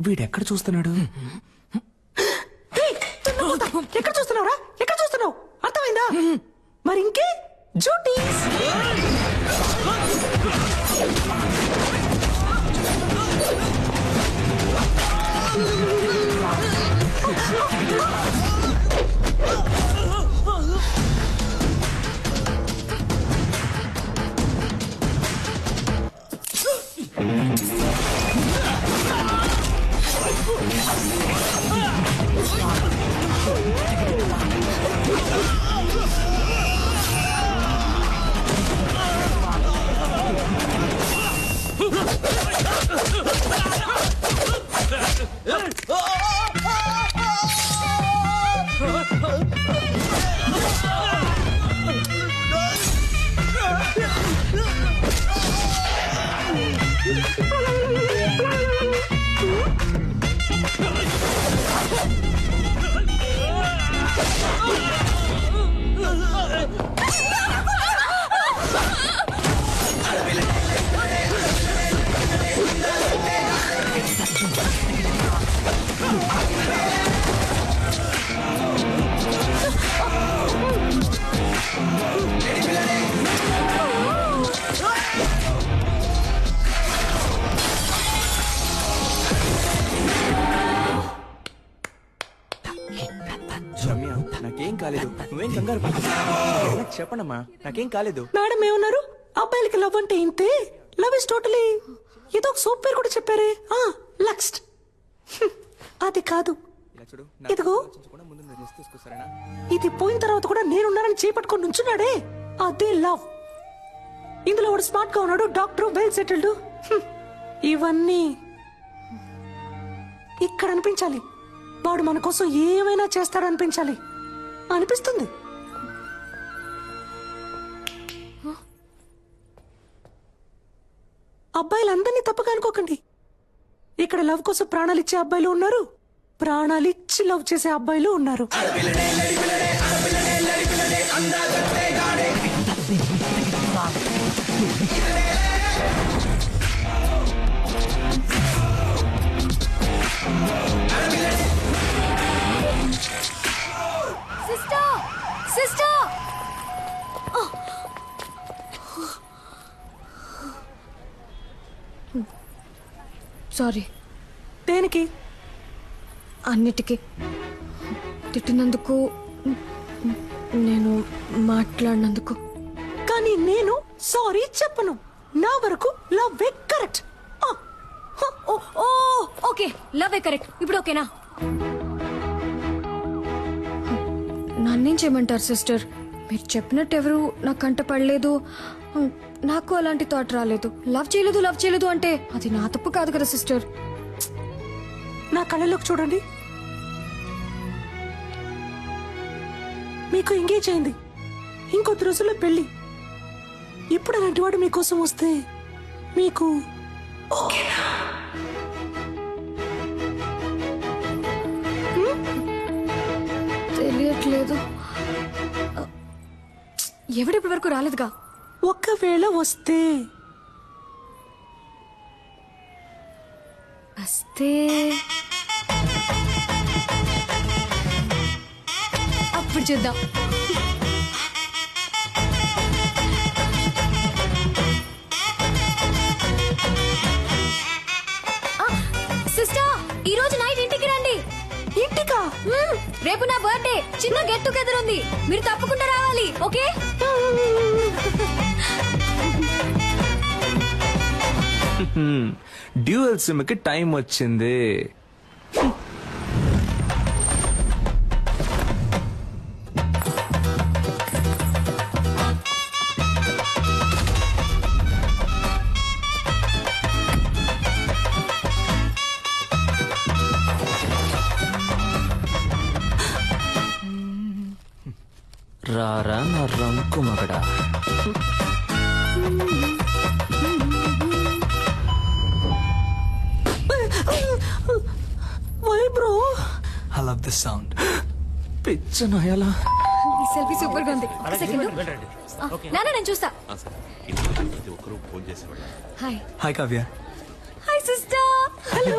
వీడెక్కడ చూస్తున్నాడు? ఎక్కడ చూస్తున్నావురా? ఎక్కడ చూస్తున్నావు? అర్థమైందా? మరి ఇంకే జూటీస్. నాకేం కాలేదు, నువ్వేం కంగారు పడకు. చెప్పండమ్మా, నాకేం కాలేదు. మేడం ఏమన్నారు? అబ్బాయిలకి లవ్ అంటే ఇంతే, లవ్ ఇస్ టోటలీ. ఏదో ఒక సూప్ పేరు కూడా చెప్పారే, లక్స్ట్. అది కాదు, ఇదిగో ఇది పోయిన తర్వాత కూడా నేనున్నానని చేపట్టుకొని నుంచున్నాడే, అదే లవ్. ఇందులో వాడు స్మార్ట్ గా ఉన్నాడు, డాక్టర్, వెల్ సెటిల్డ్. ఇవన్నీ ఇక్కడ అనిపించాలి. వాడు మన కోసం ఏమైనా చేస్తాడనిపించాలి అనిపిస్తుంది. అబ్బాయిలందరినీ తప్పగా అనుకోకండి. ఇక్కడ లవ్ కోసం ప్రాణాలు ఇచ్చే అబ్బాయిలు ఉన్నారు, ప్రాణాలు ఇచ్చి లవ్ చేసే అబ్బాయిలు ఉన్నారు. సారీ. దేనికి? అన్నిటికీ. తిట్టినందుకు, నేను మాట్లాడినందుకు. కానీ నేను సారీ చెప్పను. నా వరకు love correct. Okay, love correct. ఇప్పుడు ఓకేనా? నన్నేం చేయమంటారు సిస్టర్? మీరు చెప్పినట్టు ఎవరు నా కంట పడలేదు, నాకు అలాంటి థాట్ రాలేదు. లవ్ చేయలేదు అంటే అది నా తప్పు కాదు కదా సిస్టర్. నా కళ్ళలోకి చూడండి. మీకు ఎంగేజ్ అయింది, ఇంకొద్ది రోజుల్లో పెళ్లి. ఇప్పుడు అలాంటి వాడు మీకోసం వస్తే మీకు ఓకేనా? తెలియట్లేదు. ఎవడిప్పటి వరకు రాలేదుగా. ఒకవేళ వస్తే అప్పుడు చూద్దాం. సిస్టర్, ఈ రోజు నైట్ ఇంటికి రండి. ఇంటికా? రేపు నా బర్త్డే, చిన్న గెట్ టుగెదర్ ఉంది, మీరు తప్పకుండా రావాలి. ఓకే? డ్యూయల్ సిమ్ కి టైం వచ్చింది. రారా నా రంకు మగడా. Why bro? I love this sound. పిచ్చ నాయాలా. ఈ సెల్ఫీ సూపర్ గా ఉంది. ఒక సెకండ్. నాన్న నేను చూస్తా. Hi. Hi Kavya. Hi sister. Hello.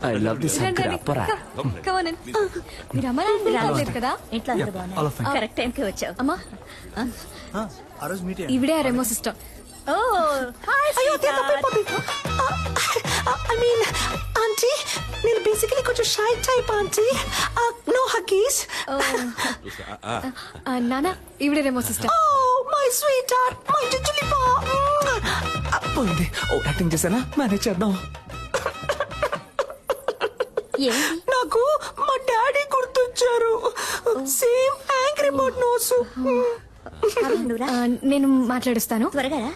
I love this uncle అప్పరా. మీరు అమ్మ నాన్న రాలేదు కదా ఇంట్లో అంత బాగున్నా all of fine. Correct time కి వచ్చావు అమ్మా ఆ రోజు మీట్ ఇవిడే ఆ రెమో సిస్టమ్. ఓ హాయ్ అయ్యో అదే తప్పైపోతుంది ఐ మీన్ ఆంటీ నేను బేసికలీ కొంచెం shy type aunty no huggies నానా ఇవిడే రెమో system. Oh my sweet heart my జుజులి పా పోయింది. ఓ యాక్టింగ్ చేశానా మేనేజ్ చేద్దాం. ఏంటి నాకు మా డాడీ గుర్తొచ్చారు సేమ్ యాంగ్రీ బర్డ్ నోసు నువ్వురా నేను మాట్లాడిస్తాను. త్వరగా రా.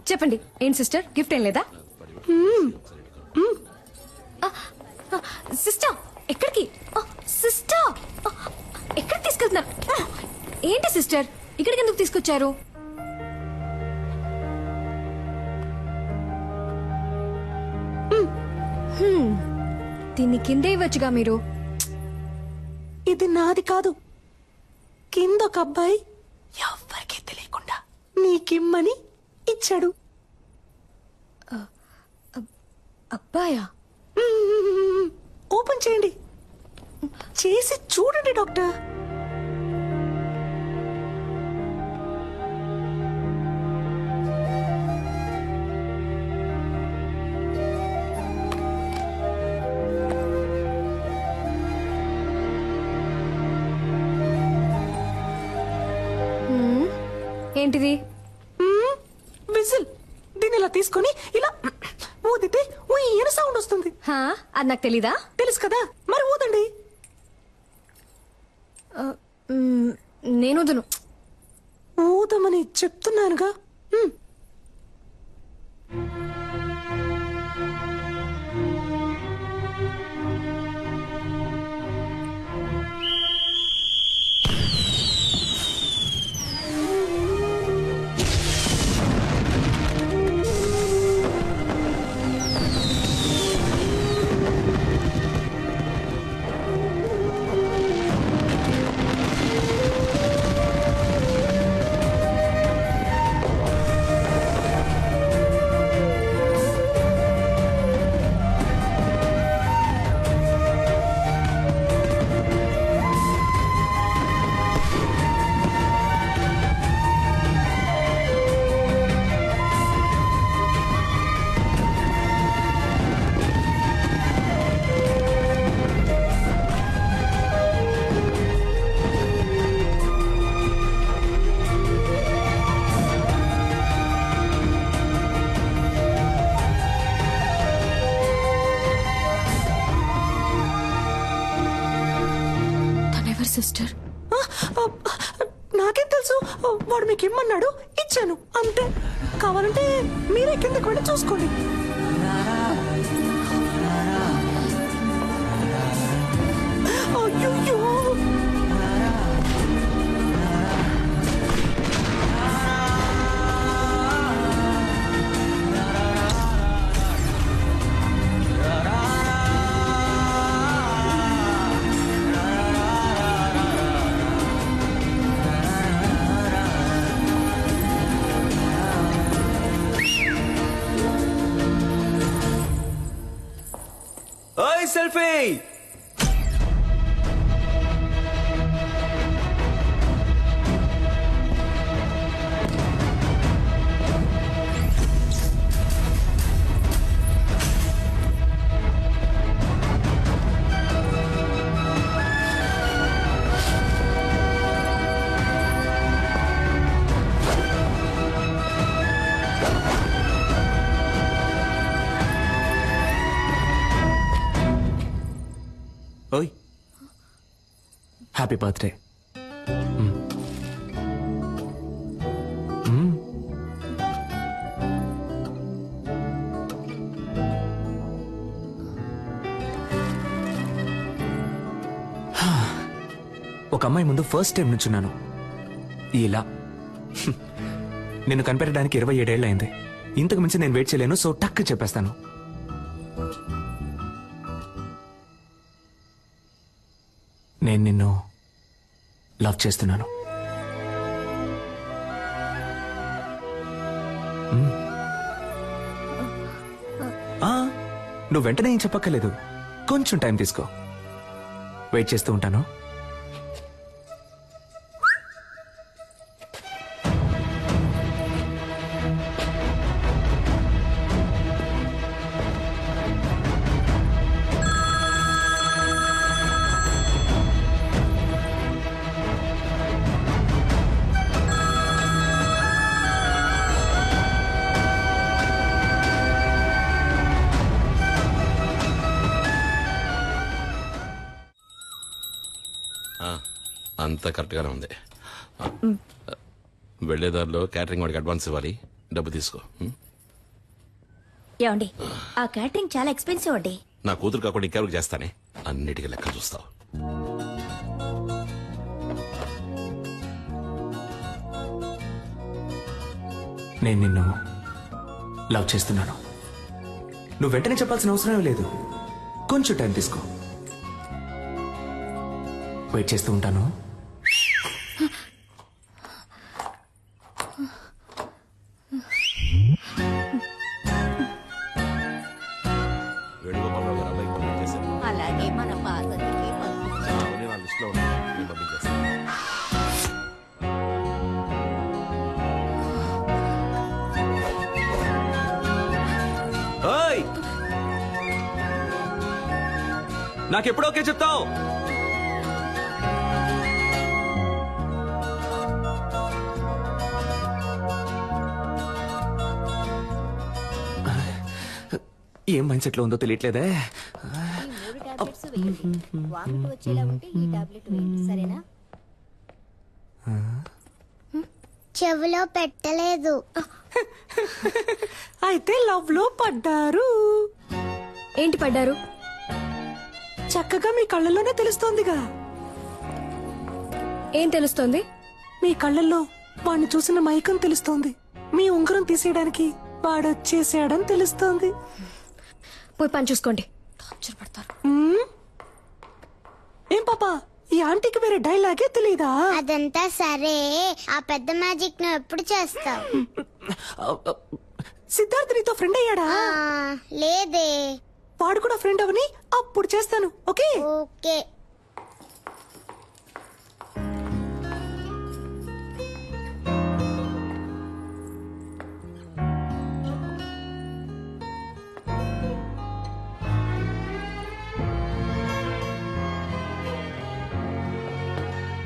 చెప్పండి ఏంటి సిస్టర్ గిఫ్ట్ ఏం లేదా? సిస్టర్ ఎక్కడికి? సిస్టర్ ఎక్కడికి తీసుకెళ్తున్నారు? ఏంటి సిస్టర్ ఇక్కడికి ఎందుకు తీసుకొచ్చారు? దీన్ని కిందే ఇవ్వచ్చుగా మీరు. ఇది నాది కాదు కింద ఒక అబ్బాయి ఎవ్వరికీ తెలియకుండా నీకిమ్మని ఇచ్చాడు. అబ్బాయా? ఓపెన్ చేయండి చేసి చూడండి డాక్టర్. ఏంటిది? విజిల్ దీన్ని ఇలా తీసుకొని ఇలా ఊదితే ఊయన సౌండ్ వస్తుంది. హా, అది నాకు తెలీదా? తెలుసు కదా మరి ఊదండి. నేను వదును. ఊదమని చెప్తున్నానుగా. సిస్టర్ నాకేం తెలుసు వాడు మీకు ఇమ్మన్నాడు ఇచ్చాను అంతే. కావాలంటే మీరే కిందకి వెళ్ళి చూసుకోండి. అయ్యో ఓయ్ సెల్ఫీ. ఓయ్ హ్యాపీ బర్త్డే. ఒక అమ్మాయి ముందు ఫస్ట్ టైం నుంచున్నాను ఇలా. నిన్ను కనిపెట్టడానికి 27 ఏళ్ళు అయింది. ఇంతకు మించి నేను వెయిట్ చేయలేను. సో టక్ చెప్పేస్తాను. నేను నిన్ను లవ్ చేస్తున్నాను. నువ్వు వెంటనే ఏం చెప్పక్కర్లేదు. కొంచెం టైం తీసుకో. వెయిట్ చేస్తూ ఉంటాను. అంతా కరెక్ట్గానే ఉంది. వెళ్లేదారిలో క్యాటరింగ్ వాడికి అడ్వాన్స్ ఇవ్వాలి, డబ్బు తీసుకో. ఏమండి ఆ క్యాటరింగ్ చాలా ఎక్స్పెన్సివ్ అండి. నా కూతురు కాకుండా ఇంకెవరికి చేస్తానే, అన్నిటికీ లెక్క చూస్తావు. నేను నిన్ను లవ్ చేస్తున్నాను. నువ్వు వెంటనే చెప్పాల్సిన అవసరం లేదు. కొంచెం టైం తీసుకో. వెయిట్ చేస్తూ ఉంటాను. వేణుగోపాలరావు గారు అబ్బాయికి పంపించేశారు. అలాగే మన పార్వతికి అవన్నీ నా లిస్టులో ఉన్నాయి, నేను పంపించేస్తాను. ఓయ్! నాకెప్పుడు ఓకే చెప్తావు? ఏం మైండ్ సెట్ లో ఉందో తెలియట్లేదే. చెవిలో పెట్టలేదు. అయితే లవ్ లో పడ్డారు. ఏంటి పడ్డారు? చక్కగా మీ కళ్ళల్లోనే తెలుస్తోందిగా. ఏం తెలుస్తోంది? మీ కళ్ళల్లో వాడిని చూసిన మైకం తెలుస్తోంది. మీ ఉంగరం తీసేయడానికి వాడొచ్చేసాడని తెలుస్తోంది. పోయి పని చూసుకోండి. టార్చర్ పడతారు. ఏం పాపా, ఈ ఆంటీకి వేరే డైలాగే తెలీదా? అదంతా సరే, ఆ పెద్ద మ్యాజిక్ నువ్వు ఎప్పుడు చేస్తావు? సిద్ధార్థ్ నీతో ఫ్రెండ్ అయ్యాడా? లేదే. వాడు కూడా ఫ్రెండ్ అవని అప్పుడు చేస్తాను. Okay okay.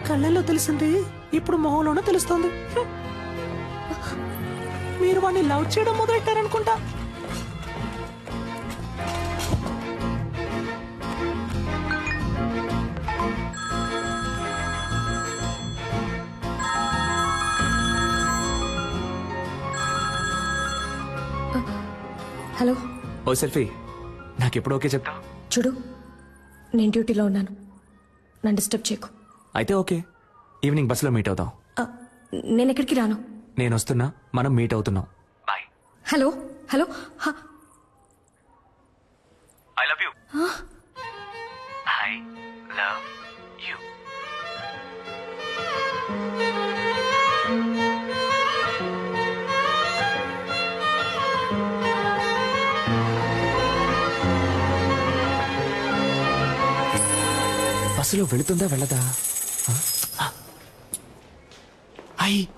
కళ్ళల్లో తెలిసింది ఇప్పుడు మొహంలోనూ తెలుస్తోంది. మీరు వాడిని లవ్ చేయడం మొదలెట్టారనుకుంటా. హలో. ఓ సెల్ఫీ, నాకెప్పుడు ఓకే చెప్తావు? చూడు, నేను డ్యూటీలో ఉన్నాను, నన్ను డిస్టర్బ్ చేయకు. అయితే ఓకే, ఈవినింగ్ బస్సులో మీట్ అవుతాం. నేను ఎక్కడికి రాను. నేను వస్తున్నా, మనం మీట్ అవుతున్నాం. Bye. Hello hello. I love you. I love you. బస్సులో వెళుతుందా వెళ్ళదా?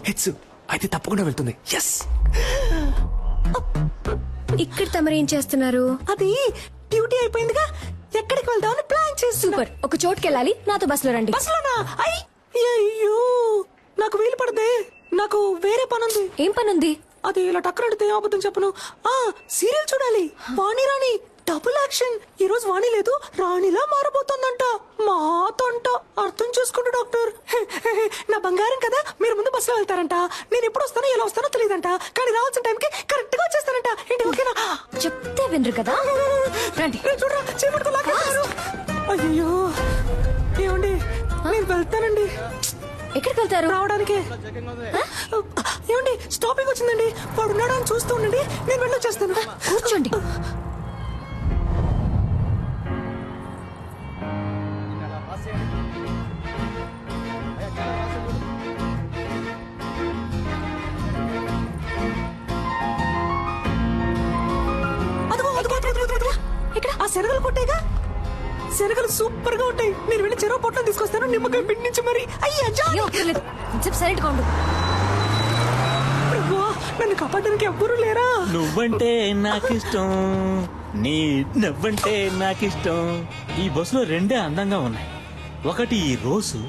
హెచ్చు అయితే తప్పకుండా వెళ్తుంది. ఎస్. ఇక్కడ తమరేం చేస్తున్నారు? అది డ్యూటీ అయిపోయిందిగా, ఎక్కడికి వెళ్దామని ప్లాన్ చేస్తున్నా. సూపర్. ఒక చోటుకి వెళ్ళాలి, నాతో బస్సులో రండి. బస్సులోనా? అయ్యో, నాకు వీలు పడదే, నాకు వేరే పనుంది. ఏం పనుంది? అది ఇలా టక్కరడితే అబద్ధం చెప్పను. సీరియల్ చూడాలి. వాణి రాణి డబుల్ యాక్షన్. ఈ రోజు వాణి లేదు, రాణిలా మారబోతోందంట. మాతంట. అర్థం చేసుకోండి డాక్టర్. నా బంగారం కదా, మీరు ముందు బస్సులో వెళ్తారంట. నేను ఎప్పుడు వస్తానో ఎలా వస్తానో తెలియదంట, కానీ రావాల్సిన టైంకి కరెక్ట్ గా వచ్చేస్తానంట. ఏంటి ఓకేనా? చెప్తే వినరు కదా. రండి. చూడరా, చేపట్టుకో లాగేస్తున్నారు. అయ్యో ఏమండి, నేను వెళ్తానండి. ఎక్కడికి వెళ్తారు? రావడానికి. ఏమండి, స్టాపింగ్ వచ్చిందండి. వాడు ఉన్నాడు అని చూస్తూ ఉండండి, నేను వెళ్ళొచ్చేస్తాను. కూర్చోండి. అదిగో, అదిగో, అదిగో, అదిగో, అదిగో. ఇక్కడ ఆ శరగలు కొట్టేగా. శనగలు సూపర్ గా ఉంటాయి. నేను వెళ్ళి చెరువు పొట్టం తీసుకొస్తాను, నిమ్మకాయ పిండి నుంచి మరి. అయ్యా ఏం అక్కర్లేదు కొంచెం సైలెంట్గా ఉండు. ప్రభువా, నన్ను కాపాడడానికి ఎవ్వరూ లేరా? నువ్వంటే నాకిష్టం, నీ నవ్వంటే నాకిష్టం. ఈ బస్సులో రెండే అందంగా ఉన్నాయి, ఒకటి ఈ రోజు,